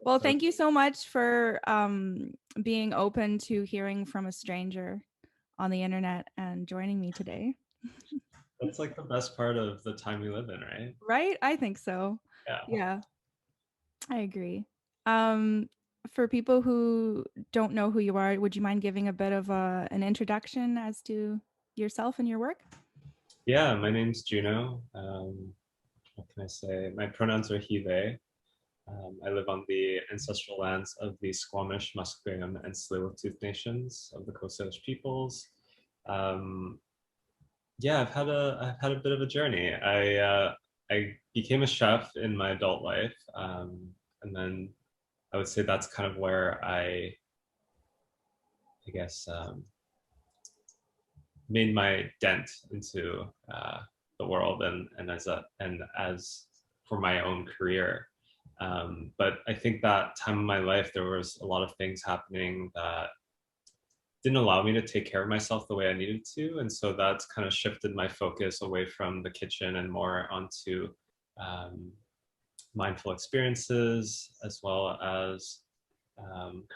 Well, thank you so much for being open to hearing from a stranger on the internet and joining me today. That's like the best part of the time we live in, right? Right? I think so. Yeah. Yeah, I agree. Um, for people who don't know who you are, would you mind giving a bit of an introduction as to yourself and your work? Yeah, my name's Juno. What can I say? My pronouns are he, they. I live on the ancestral lands of the Squamish, Musqueam, and Tsleil-Waututh nations of the Coast Salish peoples. Um, yeah, I've had a bit of a journey. I became a chef in my adult life, and then I would say that's kind of where I guess, made my dent into the world and as for my own career. But I think that time in my life there was a lot of things happening that didn't allow me to take care of myself the way I needed to, and so that's kind of shifted my focus away from the kitchen and more onto um, mindful experiences as well as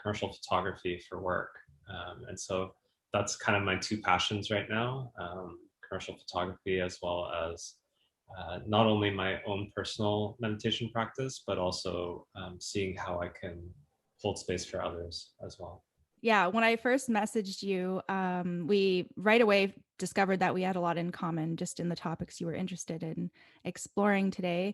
commercial photography for work. And so that's kind of my two passions right now, commercial photography as well as not only my own personal meditation practice, but also seeing how I can hold space for others as well. Yeah, when I first messaged you, we right away discovered that we had a lot in common just in the topics you were interested in exploring today.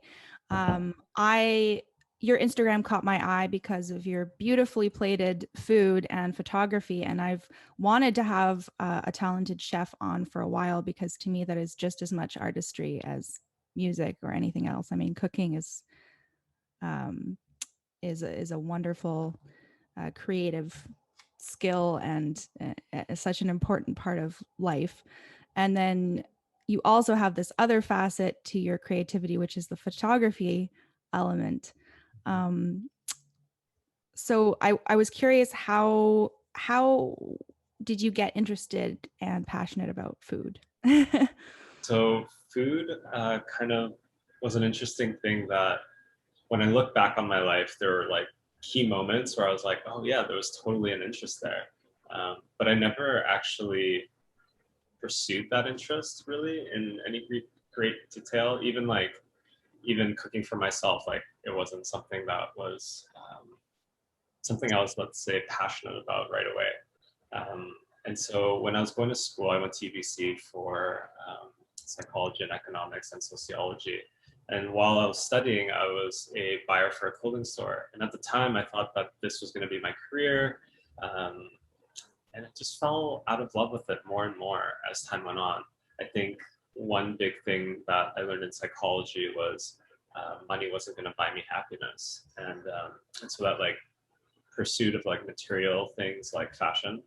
I Your Instagram caught my eye because of your beautifully plated food and photography, and I've wanted to have a talented chef on for a while because to me that is just as much artistry as music or anything else. I mean, cooking um, is a wonderful creative skill and such an important part of life. And then you also have this other facet to your creativity, which is the photography element. Um, so I was curious how did you get interested and passionate about food? So food kind of was an interesting thing that when I look back on my life, there were like key moments where I was like, oh yeah, there was totally an interest there. But I never actually pursued that interest really in any great detail. Even cooking for myself, like it wasn't something that was something I was, let's say, passionate about right away. And so when I was going to school, I went to UBC for psychology and economics and sociology. And while I was studying, I was a buyer for a clothing store. And at the time, I thought that this was going to be my career. Um, and I just fell out of love with it more and more as time went on. I think one big thing that I learned in psychology was money wasn't going to buy me happiness, and so that like pursuit of like material things like fashion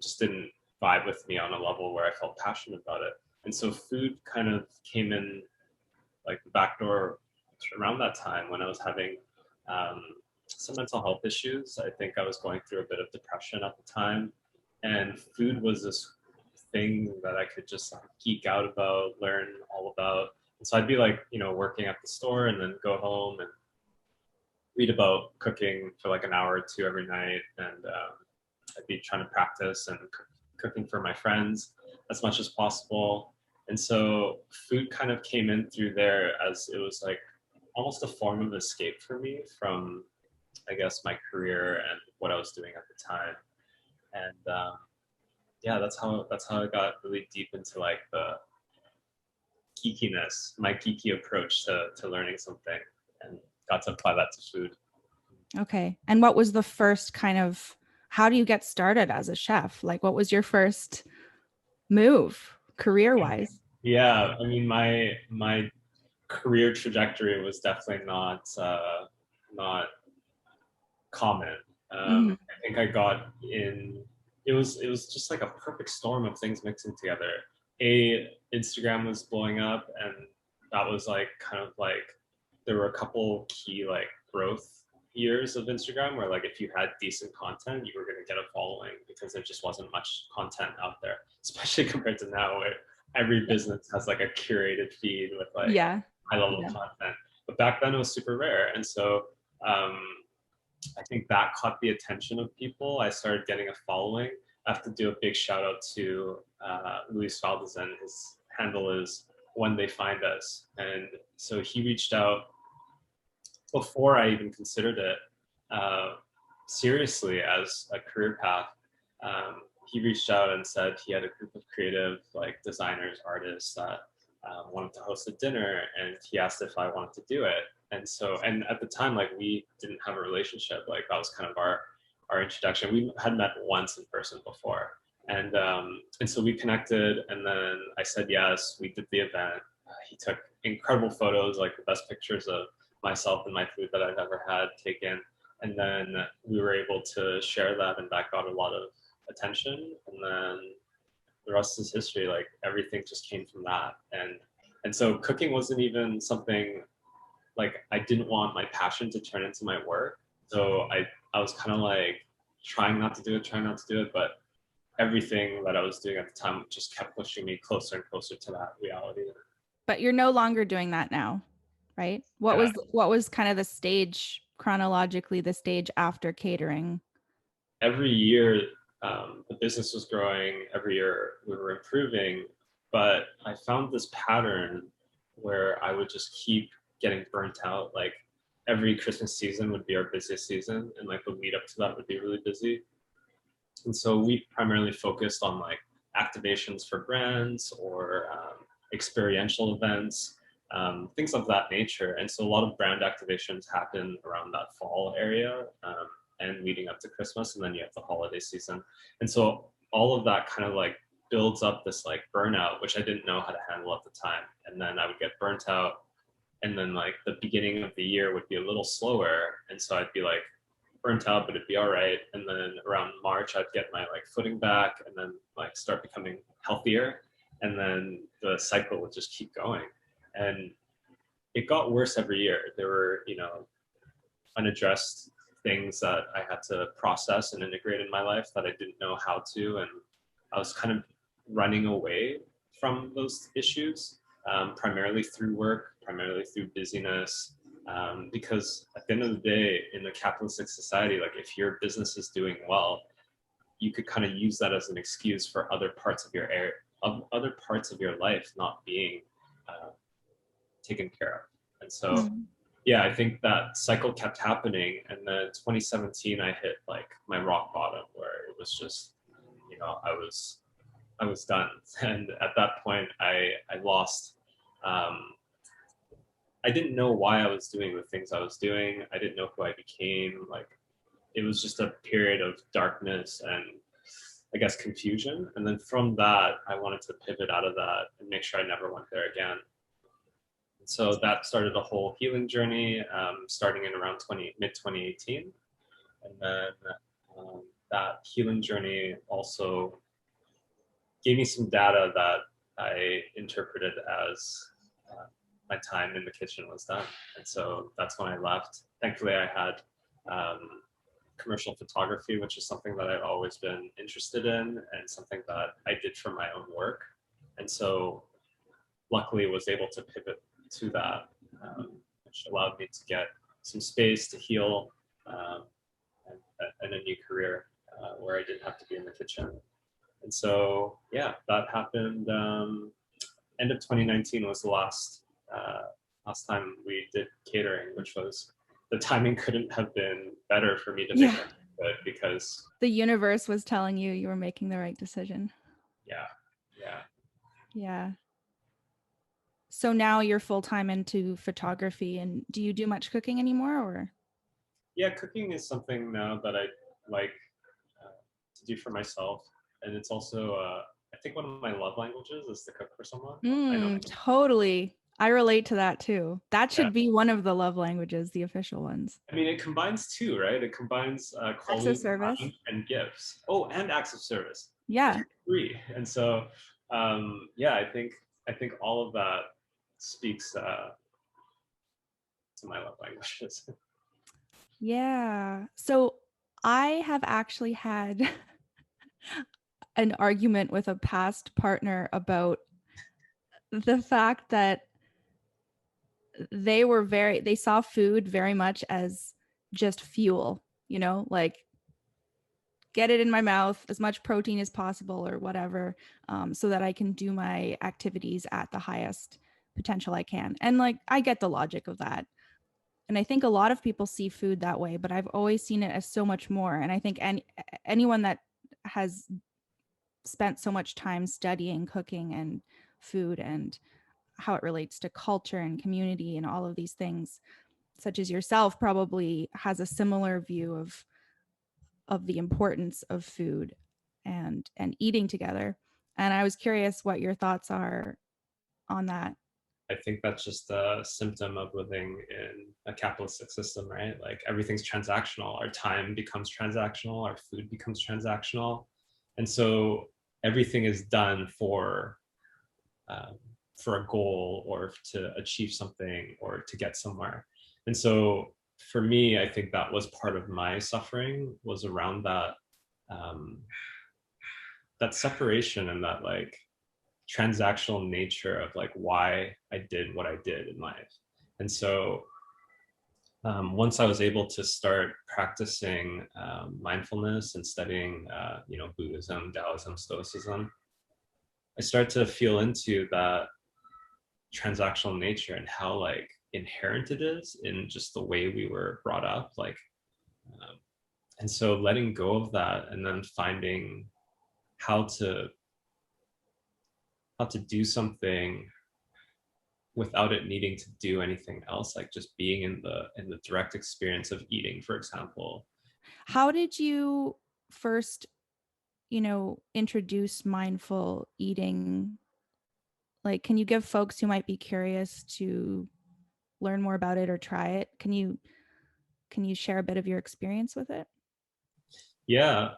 just didn't vibe with me on a level where I felt passionate about it. And so food kind of came in like the back door around that time when I was having um, some mental health issues. I think I was going through a bit of depression at the time, and food was this thing that I could just like geek out about, learn all about. And so I'd be like, working at the store and then go home and read about cooking for like an hour or two every night, and I'd be trying to practice and cooking for my friends as much as possible. And so food kind of came in through there as it was like almost a form of escape for me from, I guess, my career and what I was doing at the time. And yeah, that's how I got really deep into like the geekiness, my geeky approach to learning something, and got to apply that to food. Okay. And what was the first kind of how do you get started as a chef? Like what was your first move career wise? Yeah, I mean, my career trajectory was definitely not common. Mhm. I think I got in. It was just like a perfect storm of things mixing together. Instagram was blowing up, and that was like kind of like there were a couple key like growth years of Instagram where like if you had decent content, you were going to get a following because there just wasn't much content out there, especially compared to now where every business has like a curated feed with like Yeah. high level Yeah. content. But back then it was super rare, and so um, I think that caught the attention of people. I started getting a following. I have to do a big shout out to Luis Valdezan. His handle is When They Find Us. And so he reached out before I even considered it uh, seriously as a career path. He reached out and said he had a group of creative, like designers, artists that wanted to host a dinner, and he asked if I wanted to do it. And so, and at the time, like we didn't have a relationship. Like that was kind of our introduction. We had met once in person before, and so we connected, and then I said yes. We did the event. He took incredible photos, like the best pictures of myself and my food that I've ever had taken. And then we were able to share that, and that got a lot of attention. And then the rest is history. Like everything just came from that. And so cooking wasn't even something, like I didn't want my passion to turn into my work. So I was kind of like trying not to do it, but everything that I was doing at the time just kept pushing me closer and closer to that reality. But you're no longer doing that now, right? Yeah. What was kind of the stage chronologically, the stage after catering? Every year, the business was growing. Every year we were improving, but I found this pattern where I would just keep getting burnt out. Like every Christmas season would be our busiest season, and like the lead up to that would be really busy. And so we primarily focused on like activations for brands or experiential events, things of that nature. And so a lot of brand activations happen around that fall area and leading up to Christmas, and then you have the holiday season. And so all of that kind of like builds up this like burnout, which I didn't know how to handle at the time. And then I would get burnt out, and then like the beginning of the year would be a little slower, and so I'd be like burnt out, but it'd be all right. And then around March I'd get my like footing back, and then like start becoming healthier, and then the cycle would just keep going. And it got worse every year. There were, you know, unaddressed things that I had to process and integrate in my life that I didn't know how to, and I was kind of running away from those issues, primarily through work, primarily through busyness, because at the end of the day, in a capitalistic society, like if your business is doing well, you could kind of use that as an excuse for other parts of other parts of your life not being taken care of. And so, yeah, I think that cycle kept happening. And then 2017, I hit like my rock bottom, where it was just, you know, I was done. And at that point, I lost. I didn't know why I was doing the things I was doing. I didn't know who I became. Like it was just a period of darkness and I guess confusion. And then from that, I wanted to pivot out of that and make sure I never went there again. And so that started a whole healing journey, starting in around mid 2018. And then that healing journey also gave me some data that I interpreted as my time in the kitchen was done. And so that's when I left. Thankfully, I had commercial photography, which is something that I've always been interested in and something that I did for my own work. And so luckily was able to pivot to that, which allowed me to get some space to heal and a new career where I didn't have to be in the kitchen. And so, yeah, that happened. End of 2019 was the last time we did catering, which was, the timing couldn't have been better for me to make that, but because the universe was telling you were making the right decision. Yeah. So now you're full-time into photography, and do you do much cooking anymore, or? Yeah, cooking is something now that I like to do for myself. And it's also, I think one of my love languages is to cook for someone. I know. Totally. I relate to that too. That should be one of the love languages, the official ones. I mean, it combines two, right? It combines Acts of quality service time and gifts. Oh, and acts of service. Yeah. Three. And so, yeah, I think all of that speaks to my love languages. Yeah. So I have actually had an argument with a past partner about the fact that they saw food very much as just fuel. like get it in my mouth, as much protein as possible or whatever, so that I can do my activities at the highest potential I can. And like, I get the logic of that. And I think a lot of people see food that way, but I've always seen it as so much more. And I think anyone that has spent so much time studying cooking and food and how it relates to culture and community and all of these things, such as yourself, probably has a similar view of the importance of food and eating together. And I was curious what your thoughts are on that. I think that's just a symptom of living in a capitalistic system, right? Like everything's transactional. Our time becomes transactional, our food becomes transactional. And so everything is done um, for a goal or to achieve something or to get somewhere. And so for me, I think that was part of my suffering, was around um, that separation and that like transactional nature of like why I did what I did in life. And so once I was able to start practicing mindfulness and studying, Buddhism, Taoism, Stoicism, I started to feel into that transactional nature and how like inherent it is in just the way we were brought up. Um, and so letting go of that and then finding how to do something without it needing to do anything else, like just being in the direct experience of eating, for example. How did you first, introduce mindful eating? Like, can you give folks who might be curious to learn more about it or try it? Can you share a bit of your experience with it? Yeah,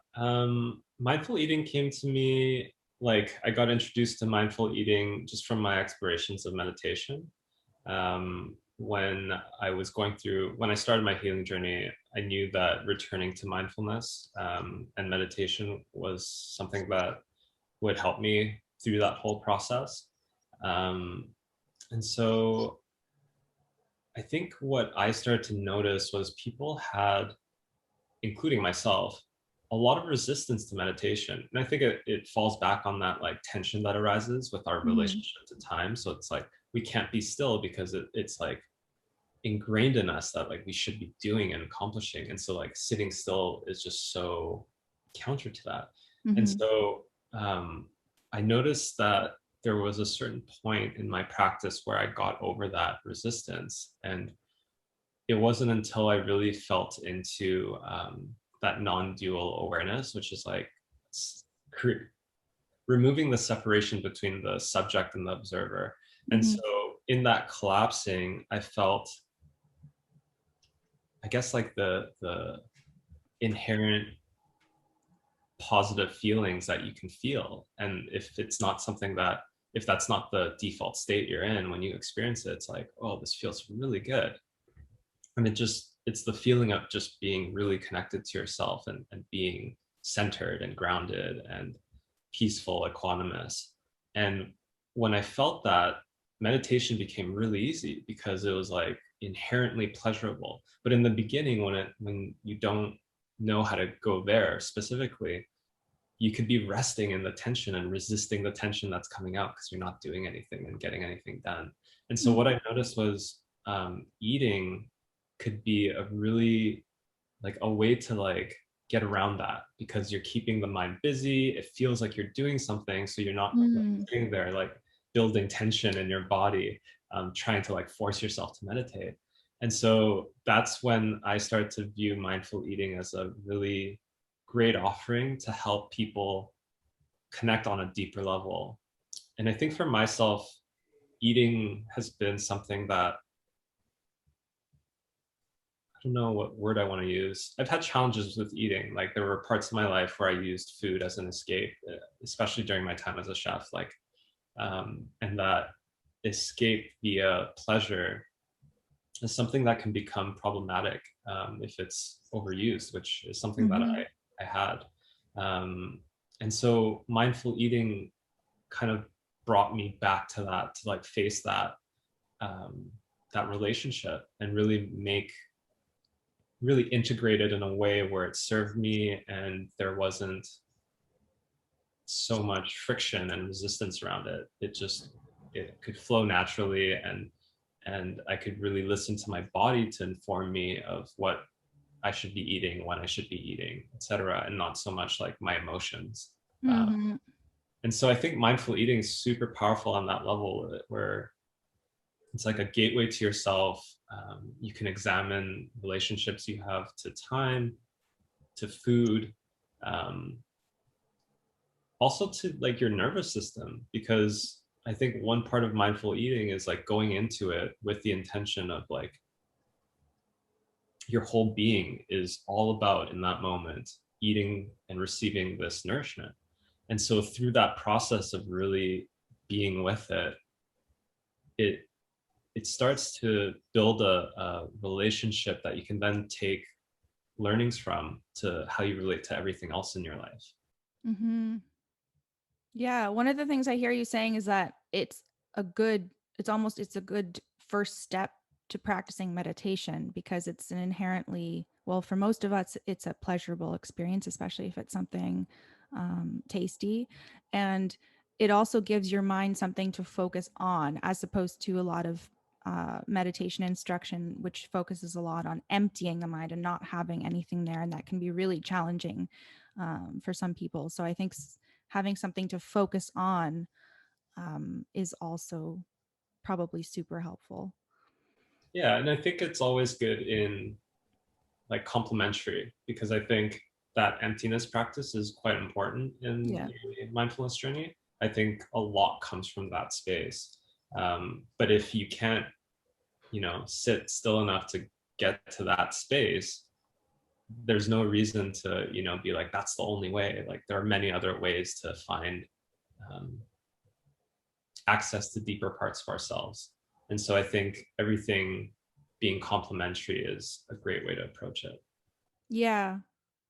mindful eating came to me, like I got introduced to mindful eating just from my explorations of meditation. When when I started my healing journey, I knew that returning to mindfulness and meditation was something that would help me through that whole process. Um, and so I think what I started to notice was people had, including myself, a lot of resistance to meditation. And I think it falls back on that like tension that arises with our Mm-hmm. relationship to time. So it's like we can't be still because it's like ingrained in us that like we should be doing and accomplishing. And so like sitting still is just so counter to that. And Mm-hmm. so I noticed that there was a certain point in my practice where I got over that resistance. And it wasn't until I really felt into that non-dual awareness, which is like removing the separation between the subject and the observer. And Mm-hmm. so in that collapsing, I felt, I guess, like the inherent positive feelings that you can feel. And if that's not the default state you're in when you experience it, it's like, oh, this feels really good. And it's the feeling of just being really connected to yourself and being centered and grounded and peaceful, equanimous. And when I felt that, meditation became really easy because it was like inherently pleasurable. But in the beginning, when you don't know how to go there specifically, you could be resting in the tension and resisting the tension that's coming out because you're not doing anything and getting anything done. And so what I noticed was eating could be a really like a way to like get around that because you're keeping the mind busy. It feels like you're doing something, so you're not like, Mm-hmm. sitting there like building tension in your body, trying to like force yourself to meditate. And so that's when I started to view mindful eating as a really great offering to help people connect on a deeper level. And I think for myself, eating has been something that, I don't know what word I want to use. I've had challenges with eating. Like there were parts of my life where I used food as an escape, especially during my time as a chef. And that escape via pleasure is something that can become problematic if it's overused, which is something that Mm-hmm. I had. Um, and so mindful eating kind of brought me back to that, to like face um, that relationship and really really integrated in a way where it served me and there wasn't so much friction and resistance around it. It could flow naturally, and I could really listen to my body to inform me of what I should be eating, when I should be eating, etc., and not so much like my emotions. Mm-hmm. And so I think mindful eating is super powerful on that level, where it's like a gateway to yourself. You can examine relationships you have to time, to food, um, also to like your nervous system, because I think one part of mindful eating is like going into it with the intention of like your whole being is all about in that moment eating and receiving this nourishment. And so through that process of really being with it, it it starts to build a relationship that you can then take learnings from to how you relate to everything else in your life. Mm-hmm. Yeah, one of the things I hear you saying is that it's a good first step to practicing meditation because it's an inherently, well, for most of us, it's a pleasurable experience, especially if it's something tasty. And it also gives your mind something to focus on, as opposed to a lot of meditation instruction, which focuses a lot on emptying the mind and not having anything there. And that can be really challenging for some people. So I think having something to focus on is also probably super helpful. Yeah, and I think it's always good in like complementary, because I think that emptiness practice is quite important in Yeah. a mindfulness journey. I think a lot comes from that space. But if you can't, sit still enough to get to that space, there's no reason to, be like, that's the only way. Like there are many other ways to find um, access to deeper parts of ourselves. And so I think everything being complementary is a great way to approach it. Yeah.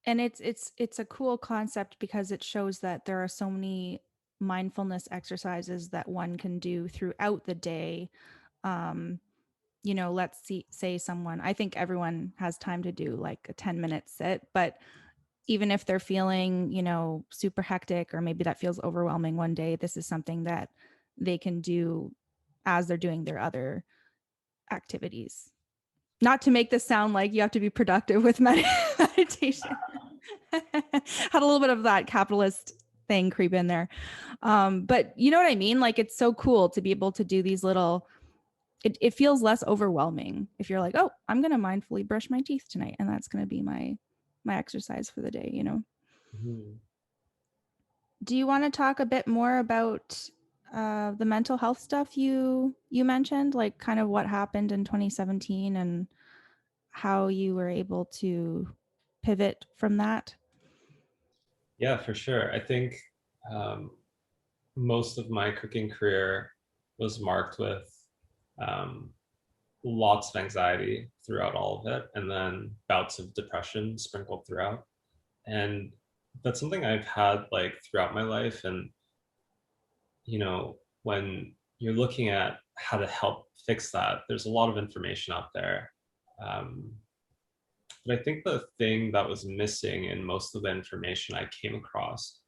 And it's a cool concept because it shows that there are so many mindfulness exercises that one can do throughout the day. Um, say someone, I think everyone has time to do like a 10-minute sit, but even if they're feeling, super hectic or maybe that feels overwhelming one day, this is something that they can do as they're doing their other activities. Not to make this sound like you have to be productive with meditation. Had a little bit of that capitalist thing creep in there. But you know what I mean? Like it's so cool to be able to do these little, it feels less overwhelming if you're like, oh, I'm going to mindfully brush my teeth tonight. And that's going to be my exercise for the day. Mhm. Do you want to talk a bit more about the mental health stuff you mentioned, like kind of what happened in 2017 and how you were able to pivot from that? Yeah, for sure. I think um, most of my cooking career was marked with um, lots of anxiety throughout all of it, and then bouts of depression sprinkled throughout. And that's something I've had like throughout my life. And, when you're looking at how to help fix that, there's a lot of information out there. Um, but I think the thing that was missing in most of the information I came across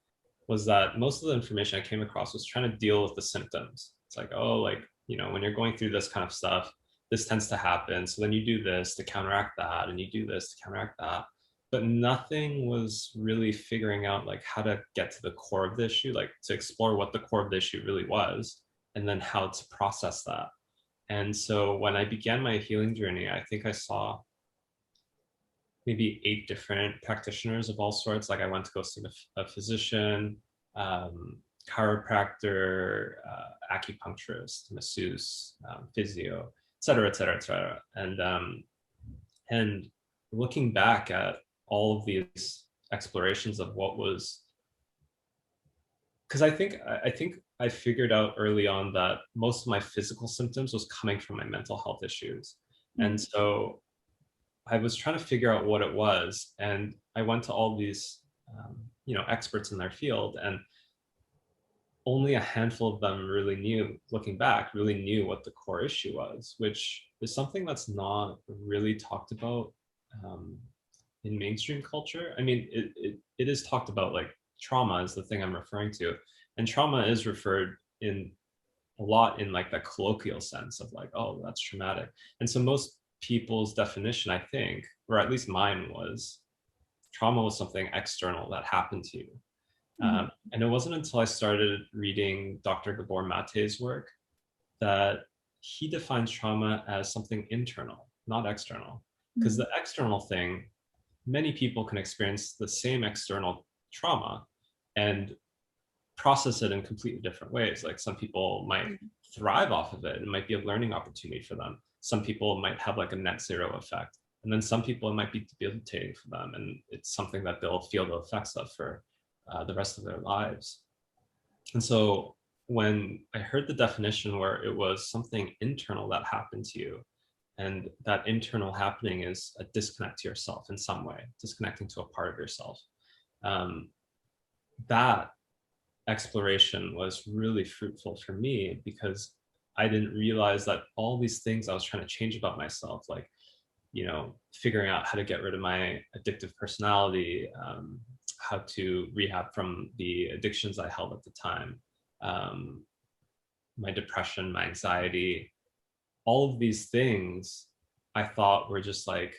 was that most of the information I came across was trying to deal with the symptoms. It's like, oh, like, when you're going through this kind of stuff, this tends to happen. So then you do this to counteract that, and you do this to counteract that. But nothing was really figuring out like how to get to the core of the issue, like to explore what the core of the issue really was, and then how to process that. And so when I began my healing journey, I think I saw maybe 8 different practitioners of all sorts. Like I went to go see a physician, um, chiropractor, acupuncturist, masseuse, physio, et cetera, et cetera, et cetera. And looking back at all of these explorations of what was, because I think I figured out early on that most of my physical symptoms was coming from my mental health issues. And Mm. so I was trying to figure out what it was, and I went to all these, experts in their field, and only a handful of them really knew, looking back, really knew what the core issue was, which is something that's not really talked about um, in mainstream culture. I mean, it is talked about, like trauma is the thing I'm referring to, and trauma is referred in a lot in like the colloquial sense of like, oh, that's traumatic. And so most people's definition, I think, or at least mine was, trauma was something external that happened to you. Mhm. And it wasn't until I started reading Dr. Gabor Mate's work that he defines trauma as something internal, not external. Because Mhm. the external thing, many people can experience the same external trauma and process it in completely different ways. Like some people might Yeah. thrive off of it. It might be a learning opportunity for them. Some people might have like a net zero effect. And then some people, it might be debilitating for them. And it's something that they'll feel the effects of for the rest of their lives. And so when I heard the definition where it was something internal that happened to you, and that internal happening is a disconnect to yourself in some way, disconnecting to a part of yourself, um, that exploration was really fruitful for me because I didn't realize that all these things I was trying to change about myself, like, figuring out how to get rid of my addictive personality, how to rehab from the addictions I held at the time, um, my depression, my anxiety, all of these things I thought were just like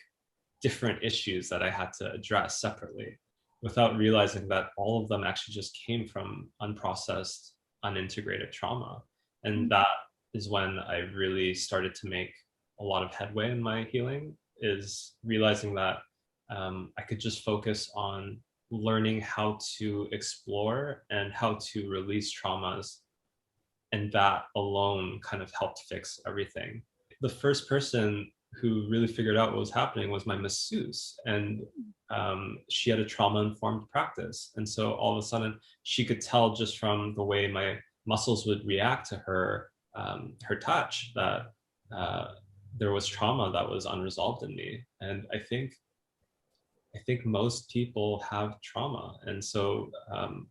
different issues that I had to address separately without realizing that all of them actually just came from unprocessed, unintegrated trauma. And Mhm. that is when I really started to make a lot of headway in my healing, is realizing that I could just focus on learning how to explore and how to release traumas, and that alone kind of helped fix everything. The first person who really figured out what was happening was my masseuse, and she had a trauma-informed practice, and so all of a sudden she could tell just from the way my muscles would react to her touch that uh, there was trauma that was unresolved in me. And I think most people have trauma. And so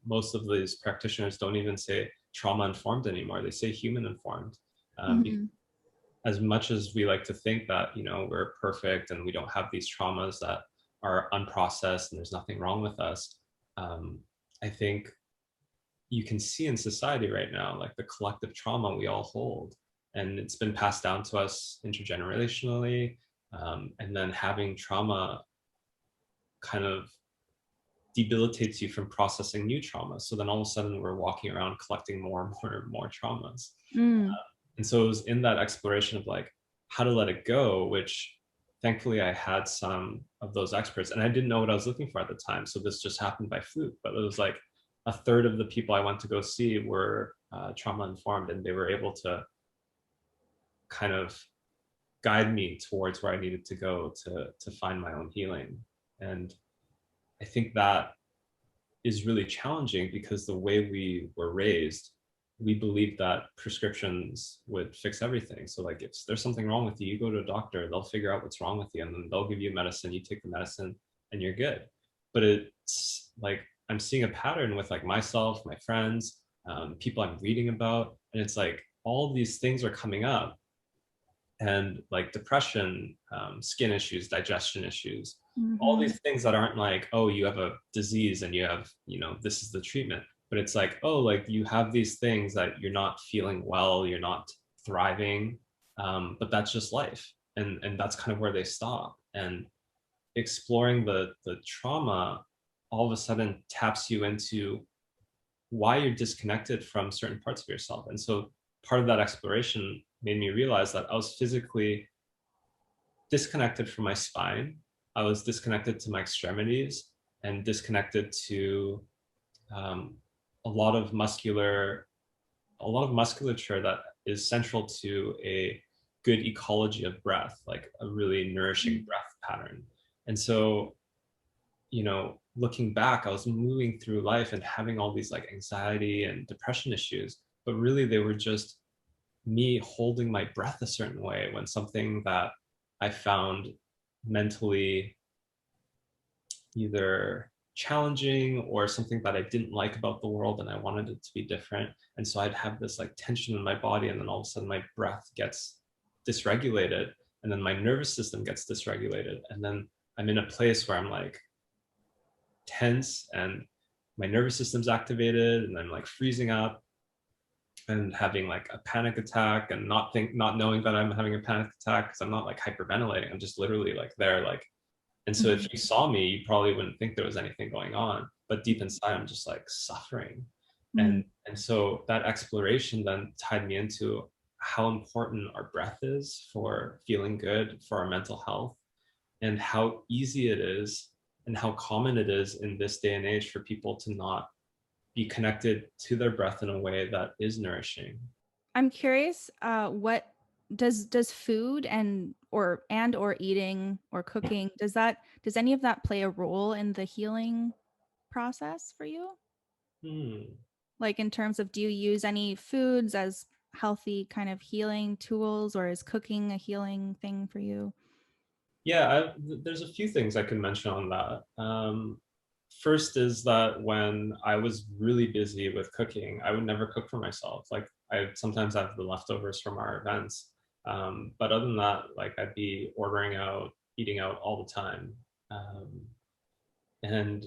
most of these practitioners don't even say trauma informed anymore. They say human informed. Mhm. As much as we like to think that, we're perfect and we don't have these traumas that are unprocessed and there's nothing wrong with us, um, I think you can see in society right now, like the collective trauma we all hold. And it's been passed down to us intergenerationally. And then having trauma kind of debilitates you from processing new traumas. So then all of a sudden we're walking around collecting more and more and more traumas. Mm. And so it was in that exploration of like how to let it go, which thankfully I had some of those experts, and I didn't know what I was looking for at the time. So this just happened by fluke, but it was like a third of the people I went to go see were trauma informed, and they were able to kind of guide me towards where I needed to go to find my own healing. And I think that is really challenging because the way we were raised, we believed that prescriptions would fix everything. So like if there's something wrong with you, you go to a doctor, they'll figure out what's wrong with you, and then they'll give you medicine, you take the medicine and you're good. But it's like I'm seeing a pattern with like myself, my friends, people I'm reading about, and it's like all these things are coming up, and like depression, skin issues, digestion issues, all Mhm. these things that aren't like, oh, you have a disease and you have, this is the treatment. But it's like, oh, like you have these things that you're not feeling well, you're not thriving, but that's just life. And that's kind of where they stop. And exploring the trauma all of a sudden taps you into why you're disconnected from certain parts of yourself. And so part of that exploration made me realize that I was physically disconnected from my spine. I was disconnected to my extremities and disconnected to um, a lot of musculature that is central to a good ecology of breath, like a really nourishing Mhm. breath pattern. And so, looking back, I was moving through life and having all these like anxiety and depression issues, but really they were just me holding my breath a certain way when something that I found mentally either challenging or something that I didn't like about the world and I wanted it to be different. And so I'd have this like tension in my body, and then all of a sudden my breath gets dysregulated, and then my nervous system gets dysregulated. And then I'm in a place where I'm like tense and my nervous system's activated and I'm like freezing up and having like a panic attack and not knowing that I'm having a panic attack because I'm not like hyperventilating. I'm just literally like there, like, and so Mhm. if you saw me, you probably wouldn't think there was anything going on, but deep inside I'm just like suffering. Mm. And so that exploration then tied me into how important our breath is for feeling good, for our mental health, and how easy it is and how common it is in this day and age for people to not be connected to their breath in a way that is nourishing. I'm curious, what does food and or eating or cooking, does any of that play a role in the healing process for you? Hmm. Like in terms of, do you use any foods as healthy kind of healing tools, or is cooking a healing thing for you? Yeah, there's a few things I can mention on that. First is that when I was really busy with cooking, I would never cook for myself. Like I sometimes have the leftovers from our events. But other than that, like I'd be ordering out, eating out all the time. Um, and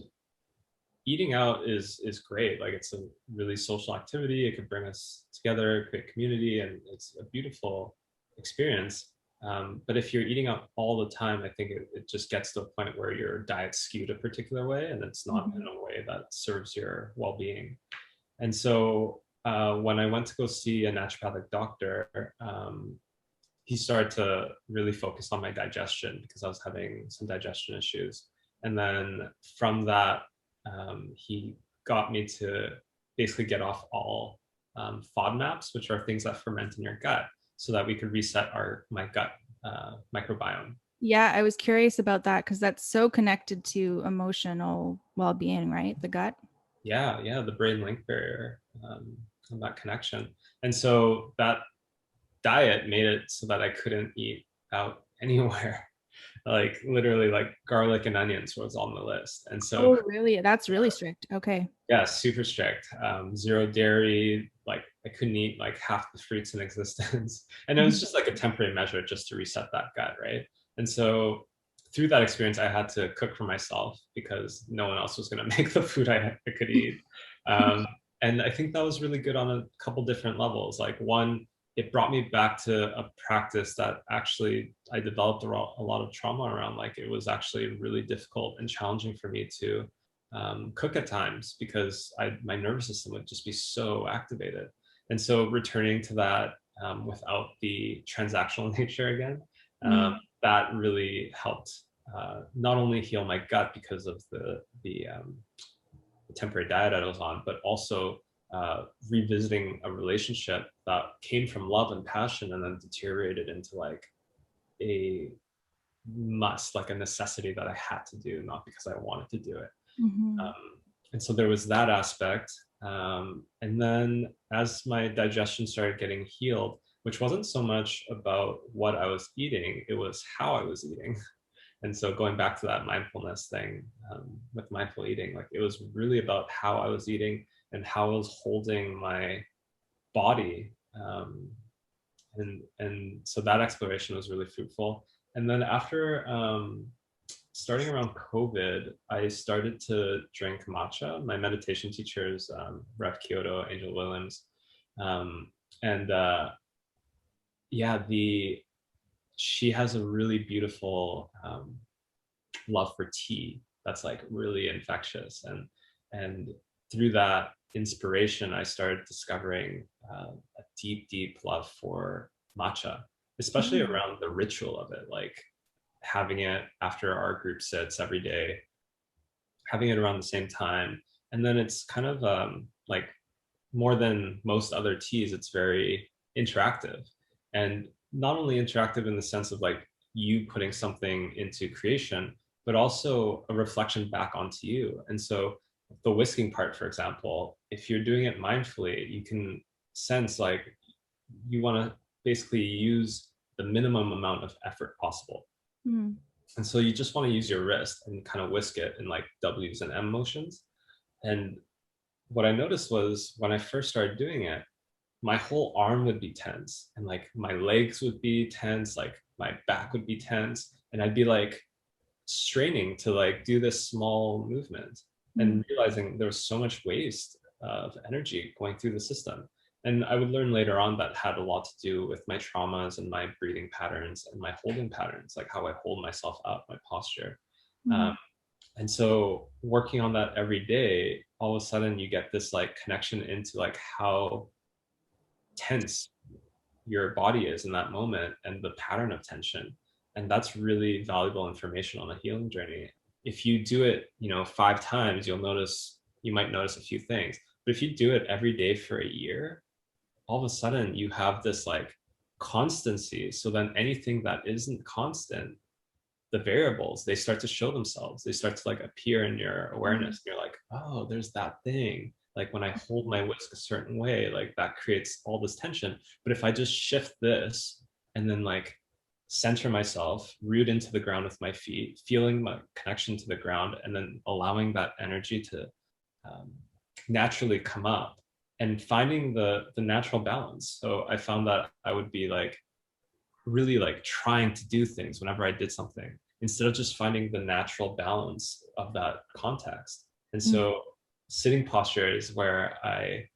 eating out is great. Like it's a really social activity. It could bring us together, create community, and it's a beautiful experience. But if you're eating out all the time, I think it just gets to a point where your diet's skewed a particular way, and it's not in Mhm. a way that serves your well-being. And so when I went to go see a naturopathic doctor, he started to really focus on my digestion because I was having some digestion issues. And then from that, he got me to basically get off all FODMAPs, which are things that ferment in your gut, so that we could reset my gut microbiome. Yeah, I was curious about that because that's so connected to emotional well-being, right? The gut. Yeah, yeah, the brain link barrier, and that connection. And so that diet made it so that I couldn't eat out anywhere. Like literally like garlic and onions was on the list. And so Oh, really? That's really strict. Okay. yeah, super strict. Zero dairy, like I couldn't eat like half the fruits in existence. And it was Mhm. just like a temporary measure just to reset that gut, right? And so through that experience, I had to cook for myself because no one else was going to make the food I could eat. Um, and I think that was really good on a couple different levels. Like one, it brought me back to a practice that actually I developed a lot of trauma around. Like it was actually really difficult and challenging for me to cook at times because my nervous system would just be so activated. And so returning to that without the transactional nature again, Mm. that really helped not only heal my gut because of the temporary diet I was on, but also revisiting a relationship that came from love and passion and then deteriorated into like a must, like a necessity that I had to do, not because I wanted to do it. Mhm. Um, and so there was that aspect. And then as my digestion started getting healed, which wasn't so much about what I was eating, it was how I was eating. And so going back to that mindfulness thing with mindful eating, like it was really about how I was eating and how I was holding my body. And so that exploration was really fruitful. And then after starting around COVID, I started to drink matcha. My meditation teachers, Rev Kyoto, Angel Williams, um, and yeah, the she has a really beautiful love for tea that's like really infectious, and through that inspiration, I started discovering a deep, deep love for matcha, especially Mm. around the ritual of it, like having it after our group sits every day, having it around the same time. And then it's kind of like more than most other teas, it's very interactive. And not only interactive in the sense of like you putting something into creation, but also a reflection back onto you. And so the whisking part, for example, if you're doing it mindfully, you can sense like you want to basically use the minimum amount of effort possible. Mm. And so you just want to use your wrist and kind of whisk it in like W's and M motions. And what I noticed was when I first started doing it, my whole arm would be tense and like my legs would be tense, like my back would be tense. And I'd be like straining to like do this small movement Mm. and realizing there was so much waste of energy going through the system. And I would learn later on that had a lot to do with my traumas and my breathing patterns and my holding patterns, like how I hold myself up, my posture. Um, Mm. and so working on that every day, all of a sudden you get this like connection into like how tense your body is in that moment and the pattern of tension. And that's really valuable information on a healing journey. If you do it, 5 times, you might notice a few things. But if you do it every day for a year, all of a sudden you have this like constancy. So then anything that isn't constant, the variables, they start to show themselves. They start to like appear in your Mm. awareness. You're like, oh, there's that thing. Like when I hold my whisk a certain way, like that creates all this tension. But if I just shift this and then like center myself, root into the ground with my feet, feeling my connection to the ground, and then allowing that energy to um, naturally come up and finding the natural balance. So I found that I would be like really like trying to do things whenever I did something instead of just finding the natural balance of that context. And Mm. so sitting posture is where I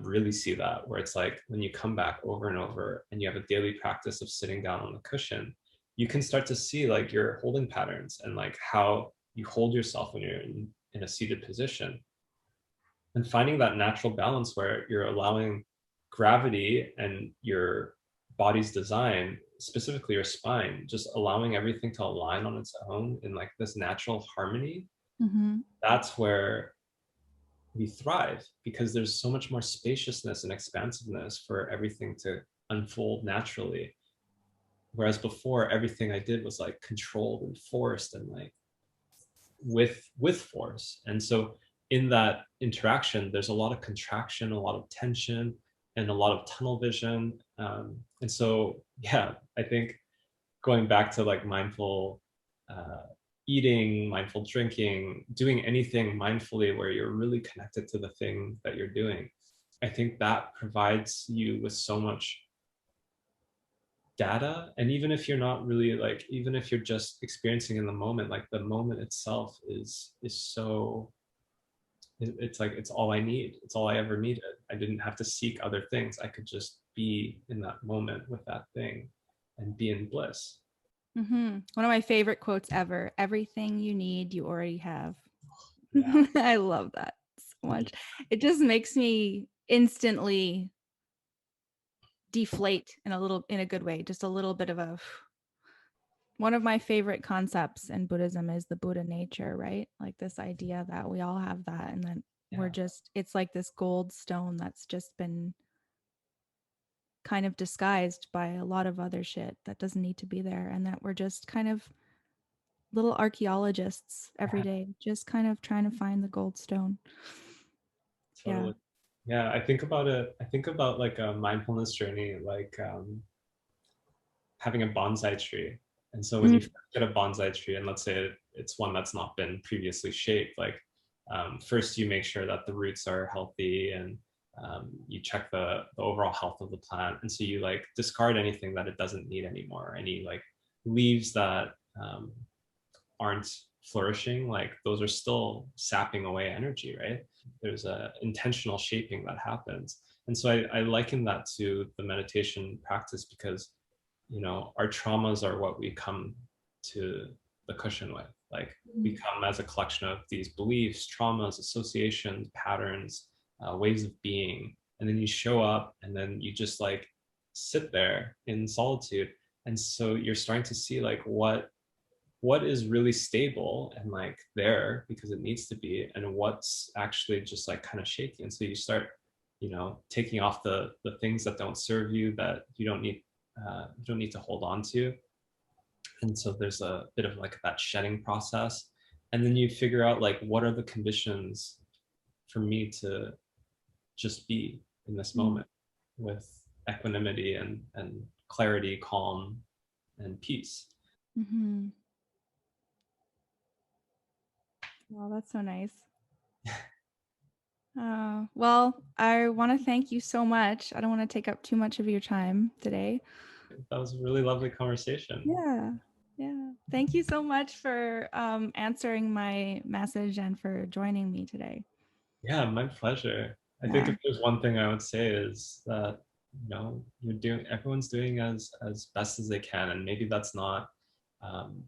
really see that, where it's like when you come back over and over and you have a daily practice of sitting down on the cushion, you can start to see like your holding patterns and like how you hold yourself when you're in a seated position, and finding that natural balance where you're allowing gravity and your body's design, specifically your spine, just allowing everything to align on its own in like this natural harmony. Mhm. That's where we thrive because there's so much more spaciousness and expansiveness for everything to unfold naturally. Whereas before, everything I did was like controlled and forced and like with force. And so in that interaction, there's a lot of contraction, a lot of tension, and a lot of tunnel vision. And so, yeah, I think going back to like mindful uh, eating, mindful drinking, doing anything mindfully where you're really connected to the thing that you're doing, I think that provides you with so much data. And even if you're not really like, even if you're just experiencing in the moment, like the moment itself is so, it's like it's all I need, it's all I ever needed. I didn't have to seek other things. I could just be in that moment with that thing and be in bliss. Mhm. One of my favorite quotes ever. Everything you need, you already have. Yeah. I love that so much. It just makes me instantly deflate in a good way, just a little bit of a one of my favorite concepts in Buddhism is the Buddha nature, right? Like this idea that we all have that and then we're Yeah, just it's like this gold stone that's just been kind of disguised by a lot of other shit that doesn't need to be there and that we're just kind of little archaeologists every yeah, day just kind of trying to find the gold stone. Yeah. totally. Yeah, I think about it, I think about like a mindfulness journey, like having a bonsai tree. And so when Mm. you get a bonsai tree, and let's say it's one that's not been previously shaped, like first you make sure that the roots are healthy, and you check the overall health of the plant. And so you like discard anything that it doesn't need anymore, any like leaves that aren't flourishing, like those are still sapping away energy, right? There's a intentional shaping that happens. And so I liken that to the meditation practice because our traumas are what we come to the cushion with. Like we come as a collection of these beliefs, traumas, associations, patterns, ways of being. And then you show up and then you just like sit there in solitude. And so you're starting to see like what is really stable and like there because it needs to be, and what's actually just like kind of shaky. And so you start taking off the things that don't serve you, that you don't need to hold on to. And so there's a bit of like that shedding process, and then you figure out like what are the conditions for me to just be in this Mm. moment with equanimity and clarity, calm, and peace. Mhm. Wow, that's so nice. Well, I want to thank you so much. I don't want to take up too much of your time today. That was a really lovely conversation. Yeah. Yeah. Thank you so much for answering my message and for joining me today. Yeah, my pleasure. I think Yeah. if there's one thing I would say is that, everyone's doing as best as they can, and um,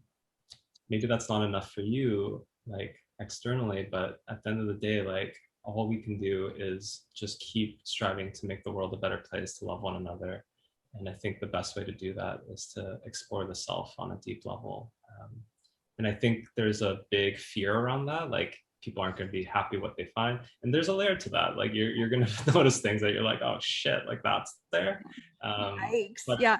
maybe that's not enough for you, like externally, but at the end of the day, like all we can do is just keep striving to make the world a better place, to love one another. And I think the best way to do that is to explore the self on a deep level. And I think there's a big fear around that. Like people aren't going to be happy what they find. And there's a layer to that. Like you're going to notice things that you're like, oh shit, like that's there. Yikes. But Yeah.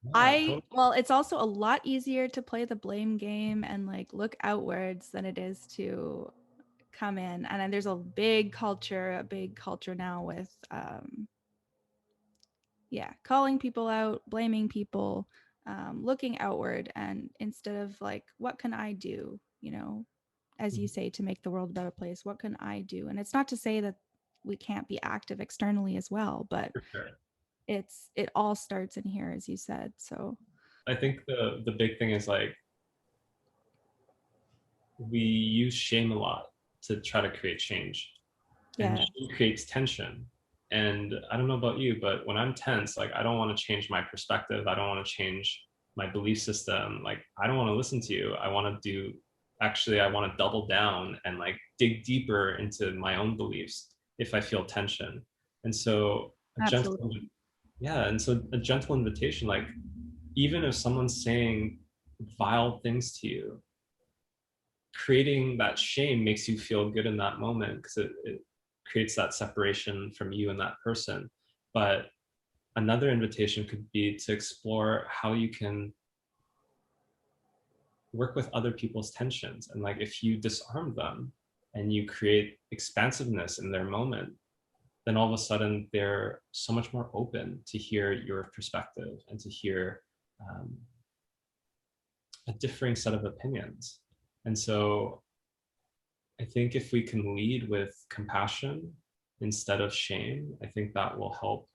yeah, totally. Well, it's also a lot easier to play the blame game and like look outwards than it is to come in. And then there's a big culture now with, yeah, calling people out, blaming people, looking outward. And instead of like, what can I do? As you say, to make the world a better place, what can I do? And it's not to say that we can't be active externally as well, but For sure. it all starts in here, as you said. So I think the big thing is like we use shame a lot to try to create change, and yeah, shame creates tension. And I don't know about you, but when I'm tense, like I don't want to change my perspective. I don't want to change my belief system. Like I don't want to listen to you. I want to do actually I want to double down and like dig deeper into my own beliefs if I feel tension. And so a gentle absolutely. yeah, and so a gentle invitation, like even if someone's saying vile things to you, creating that shame makes you feel good in that moment because it creates that separation from you and that person. But another invitation could be to explore how you can work with other people's tensions. And like if you disarm them and you create expansiveness in their moment, then all of a sudden they're so much more open to hear your perspective and to hear um, a differing set of opinions. And so I think if we can lead with compassion instead of shame, I think that will help.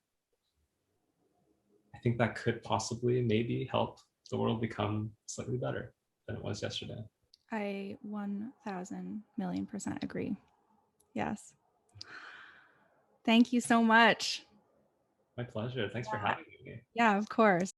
I think that could possibly maybe help the world become slightly better than it was yesterday. I 1000,000,000% agree. Yes. Thank you so much. My pleasure. Thanks for Yeah. having me. Yeah, of course.